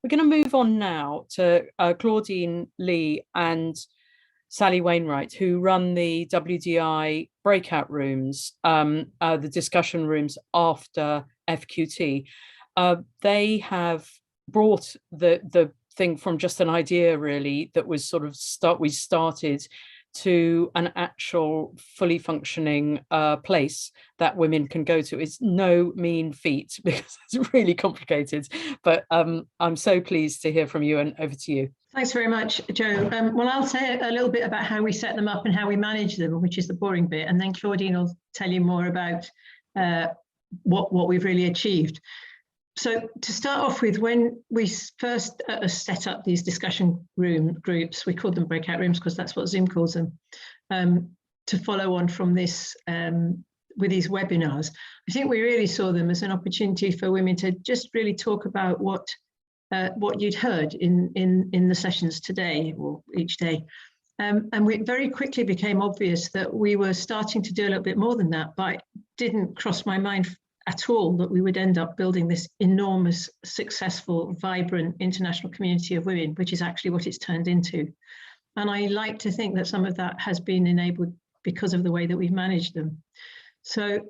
We're going to move on now to Claudine Lee and Sally Wainwright, who run the WDI breakout rooms, the discussion rooms after FQT. They have brought the thing from just an idea, really, that was sort of we started to an actual fully functioning place that women can go to. It's no mean feat because it's really complicated, but I'm so pleased to hear from you, and over to you. Thanks very much, Joe. Well, I'll say a little bit about how we set them up and how we manage them, which is the boring bit, and then Claudine will tell you more about what we've really achieved. So to start off with, when we first set up these discussion room groups, we called them breakout rooms because that's what Zoom calls them, to follow on from this with these webinars. I think we really saw them as an opportunity for women to just really talk about what you'd heard in the sessions today or each day. And it very quickly became obvious that we were starting to do a little bit more than that, but it didn't cross my mind at all that we would end up building this enormous, successful, vibrant international community of women, which is actually what it's turned into. And I like to think that some of that has been enabled because of the way that we've managed them. So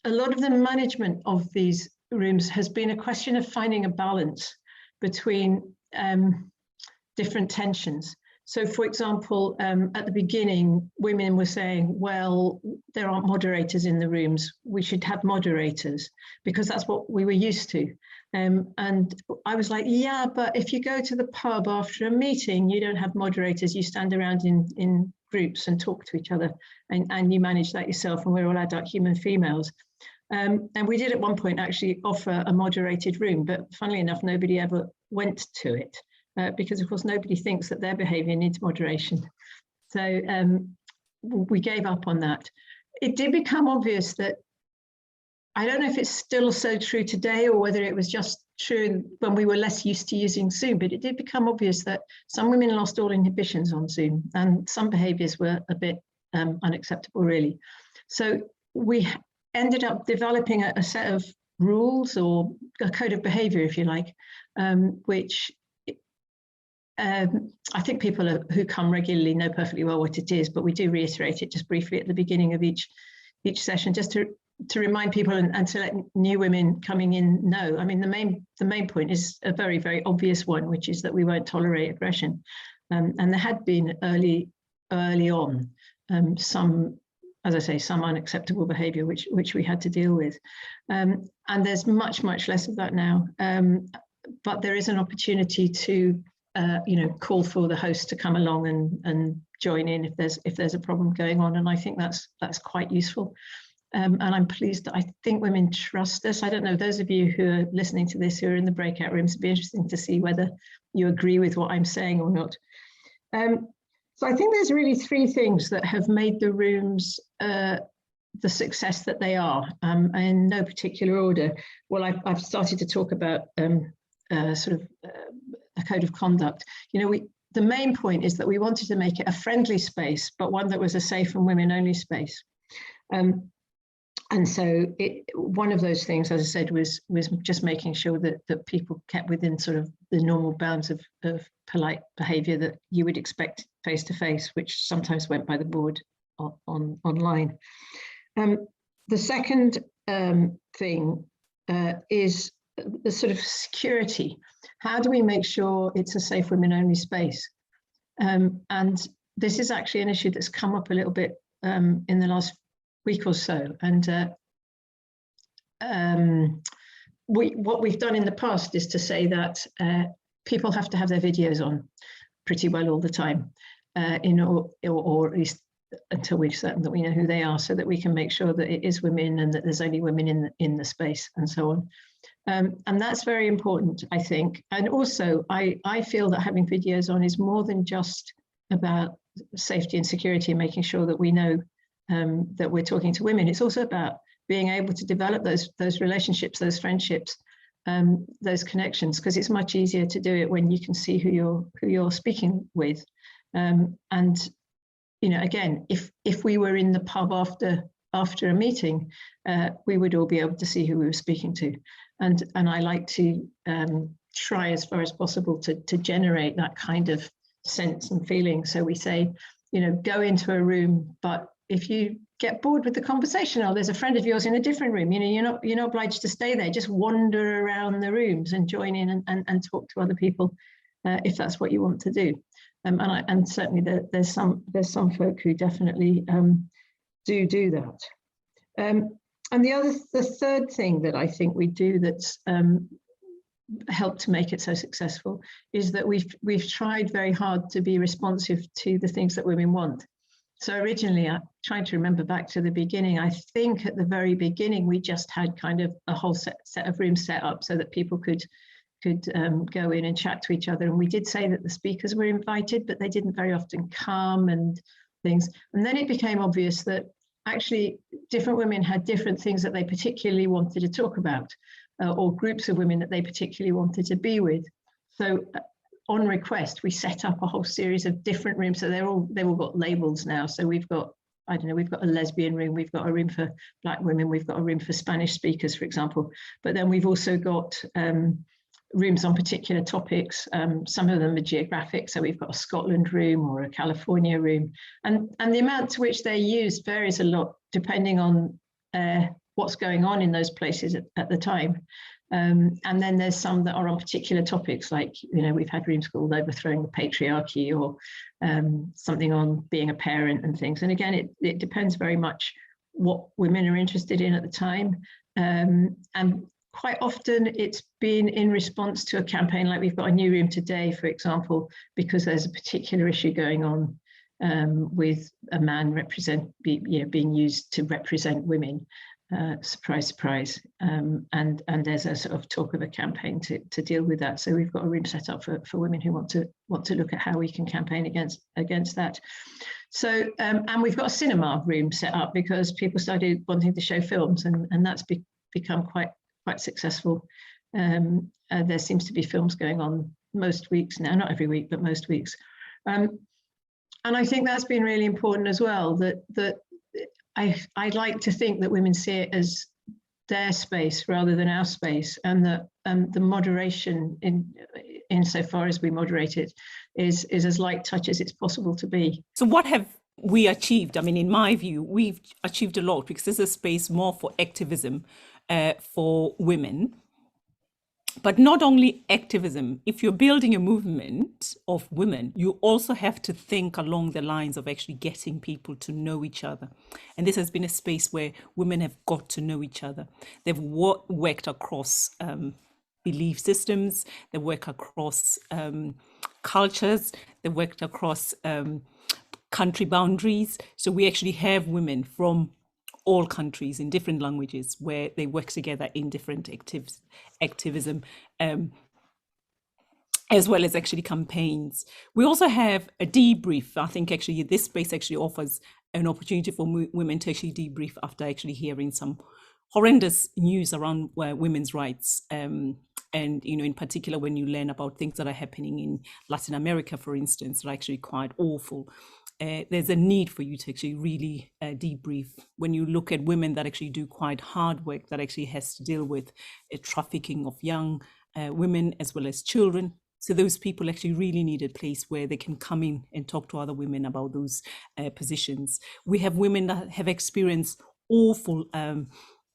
a lot of the management of these rooms has been a question of finding a balance between different tensions. So, for example, at the beginning, women were saying, well, there aren't moderators in the rooms. We should have moderators because that's what we were used to. And I was like, yeah, but if you go to the pub after a meeting, you don't have moderators. You stand around in groups and talk to each other, and you manage that yourself. And we're all adult human females. And we did at one point actually offer a moderated room, but funnily enough, nobody ever went to it. Because of course nobody thinks that their behaviour needs moderation. So we gave up on that. It did become obvious that, I don't know if it's still so true today or whether it was just true when we were less used to using Zoom, but it did become obvious that some women lost all inhibitions on Zoom and some behaviours were a bit unacceptable, really. So we ended up developing a set of rules, or a code of behaviour, if you like, which I think people who come regularly know perfectly well what it is, but we do reiterate it just briefly at the beginning of each session, just to remind people and to let new women coming in know. I mean, the main point is a very, very obvious one, which is that we won't tolerate aggression. And there had been early on some, as I say, some unacceptable behaviour which we had to deal with. And there's much, much less of that now. But there is an opportunity to call for the host to come along and join in if there's a problem going on, and I think that's quite useful. And I'm pleased that I think women trust us. I don't know, those of you who are listening to this who are in the breakout rooms, it'd be interesting to see whether you agree with what I'm saying or not. So I think there's really three things that have made the rooms the success that they are, in no particular order. Well, I've started to talk about a code of conduct. The main point is that we wanted to make it a friendly space, but one that was a safe and women-only space. And so one of those things, as I said, was just making sure that people kept within sort of the normal bounds of polite behaviour that you would expect face-to-face, which sometimes went by the board online. The second thing is the sort of security. How do we make sure it's a safe women-only space? And this is actually an issue that's come up a little bit in the last week or so. And what we've done in the past is to say that people have to have their videos on pretty well all the time, or at least until we're certain that we know who they are, so that we can make sure that it is women and that there's only women in the space and so on. And that's very important, I think. And also, I feel that having videos on is more than just about safety and security and making sure that we know that we're talking to women. It's also about being able to develop those relationships, those friendships, those connections, because it's much easier to do it when you can see who you're speaking with. And again, if we were in the pub after a meeting, we would all be able to see who we were speaking to. And I like to try as far as possible to generate that kind of sense and feeling. So we say, go into a room, but if you get bored with the conversation, or there's a friend of yours in a different room, you're not obliged to stay there. Just wander around the rooms and join in and talk to other people if that's what you want to do. And certainly there's some folk who definitely do that. And the third thing that I think we do that's helped to make it so successful is that we've tried very hard to be responsive to the things that women want. So originally, I tried to remember back to the beginning. I think at the very beginning, we just had kind of a whole set of rooms set up so that people could go in and chat to each other. And we did say that the speakers were invited, but they didn't very often come and things. And then it became obvious that actually different women had different things that they particularly wanted to talk about, or groups of women that they particularly wanted to be with. So on request, we set up a whole series of different rooms. So they've all got labels now. So we've got a lesbian room, we've got a room for Black women, we've got a room for Spanish speakers, for example. But then we've also got rooms on particular topics. Some of them are geographic. So we've got a Scotland room or a California room. And the amount to which they're used varies a lot depending on what's going on in those places at the time. And then there's some that are on particular topics, like, we've had rooms called Overthrowing the Patriarchy, or something on being a parent and things. And again, it depends very much what women are interested in at the time. And quite often it's been in response to a campaign, like we've got a new room today, for example, because there's a particular issue going on with a man being used to represent women. Surprise, surprise. And there's a sort of talk of a campaign to deal with that. So we've got a room set up for women who want to look at how we can campaign against that. So and we've got a cinema room set up because people started wanting to show films, and that's become quite successful. There seems to be films going on most weeks now, not every week, but most weeks. And I think that's been really important as well, that I'd like to think that women see it as their space rather than our space, and that the moderation insofar as we moderate it is as light touch as it's possible to be. So what have we achieved? I mean, in my view, we've achieved a lot because there's a space more for activism for women. But not only activism, if you're building a movement of women, you also have to think along the lines of actually getting people to know each other. And this has been a space where women have got to know each other. They've worked across belief systems, they work across cultures, they worked across country boundaries. So we actually have women from all countries in different languages where they work together in different activism, as well as actually campaigns. We also have a debrief. I think actually this space actually offers an opportunity for women to actually debrief after actually hearing some horrendous news around women's rights. And, in particular, when you learn about things that are happening in Latin America, for instance, are actually quite awful. There's a need for you to actually really debrief when you look at women that actually do quite hard work that actually has to deal with trafficking of young women as well as children. So those people actually really need a place where they can come in and talk to other women about those positions. We have women that have experienced awful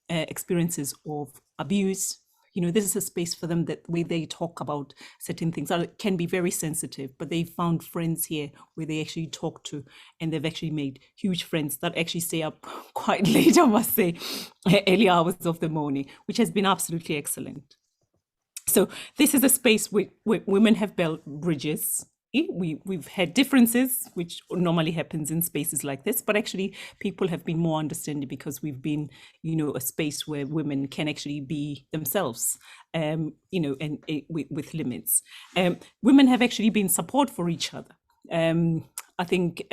experiences of abuse. This is a space for them that where they talk about certain things that can be very sensitive, but they found friends here where they actually talk to, and they've actually made huge friends that actually stay up quite late, I must say, early hours of the morning, which has been absolutely excellent. So this is a space where women have built bridges. We've had differences, which normally happens in spaces like this, but actually people have been more understanding because we've been, a space where women can actually be themselves, and with limits. Women have actually been support for each other. I think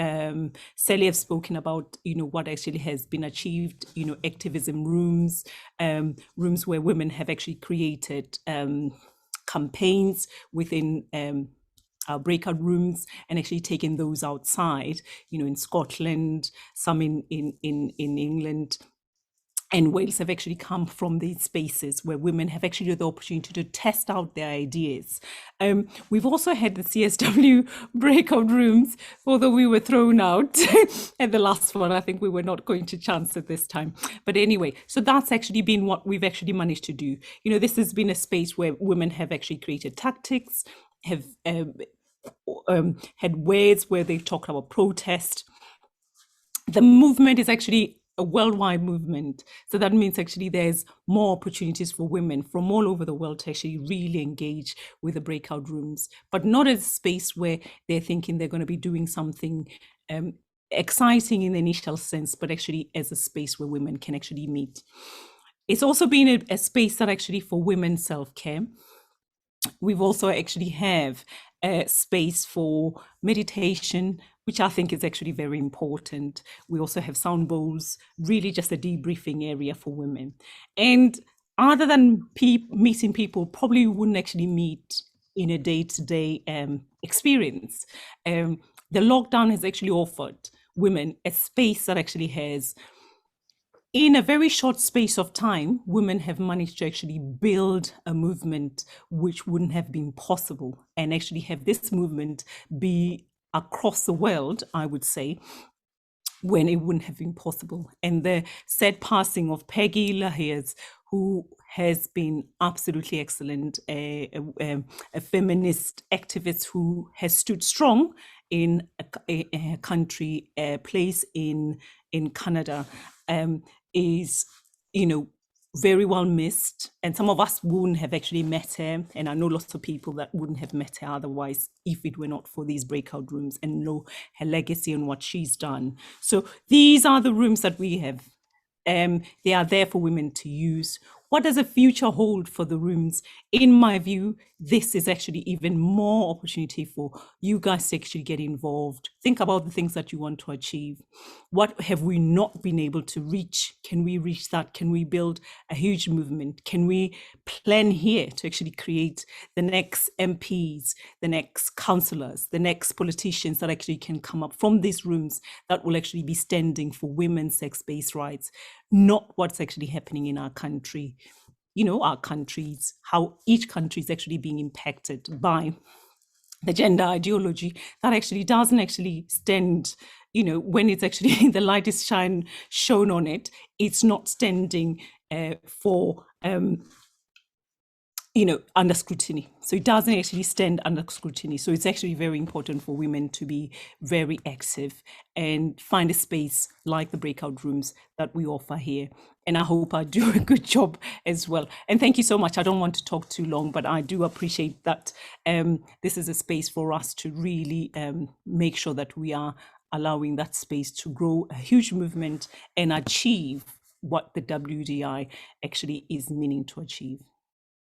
Sally have spoken about, what actually has been achieved, activism rooms, rooms where women have actually created campaigns within our breakout rooms and actually taking those outside, in Scotland, some in England, And Wales have actually come from these spaces where women have actually had the opportunity to test out their ideas. We've also had the CSW breakout rooms, although we were thrown out at the last one. I think we were not going to chance it this time. But anyway, so that's actually been what we've actually managed to do. You know, this has been a space where women have actually created tactics, have had ways where they talk about protest. The movement is actually a worldwide movement. So that means actually there's more opportunities for women from all over the world to actually really engage with the breakout rooms, but not as a space where they're thinking they're going to be doing something exciting in the initial sense, but actually as a space where women can actually meet. It's also been a space that actually for women's self-care. We've also actually have a space for meditation, which I think is actually very important. We also have sound bowls, really just a debriefing area for women. And other than meeting people, probably wouldn't actually meet in a day-to-day experience. The lockdown has actually offered women a space that actually has, in a very short space of time, women have managed to actually build a movement which wouldn't have been possible, and actually have this movement be across the world, I would say, when it wouldn't have been possible. And the sad passing of Peggy Lahiers, who has been absolutely excellent, a feminist activist who has stood strong in a country, a place in Canada, is, you know, very well missed. And some of us wouldn't have actually met her. And I know lots of people that wouldn't have met her otherwise if it were not for these breakout rooms, and know her legacy and what she's done. So these are the rooms that we have. They are there for women to use. What does the future hold for the rooms? In my view, this is actually even more opportunity for you guys to actually get involved. Think about the things that you want to achieve. What have we not been able to reach? Can we reach that? Can we build a huge movement? Can we plan here to actually create the next MPs, the next councillors, the next politicians that actually can come up from these rooms that will actually be standing for women's sex-based rights, not what's actually happening in our country, you know, our countries, how each country is actually being impacted by the gender ideology that actually doesn't actually stand, you know, when it's actually the light is shown on it, it's not standing for you know, under scrutiny. So it doesn't actually stand under scrutiny. So it's actually very important for women to be very active and find a space like the breakout rooms that we offer here. And I hope I do a good job as well. And thank you so much. I don't want to talk too long, but I do appreciate that this is a space for us to really make sure that we are allowing that space to grow a huge movement and achieve what the WDI actually is meaning to achieve.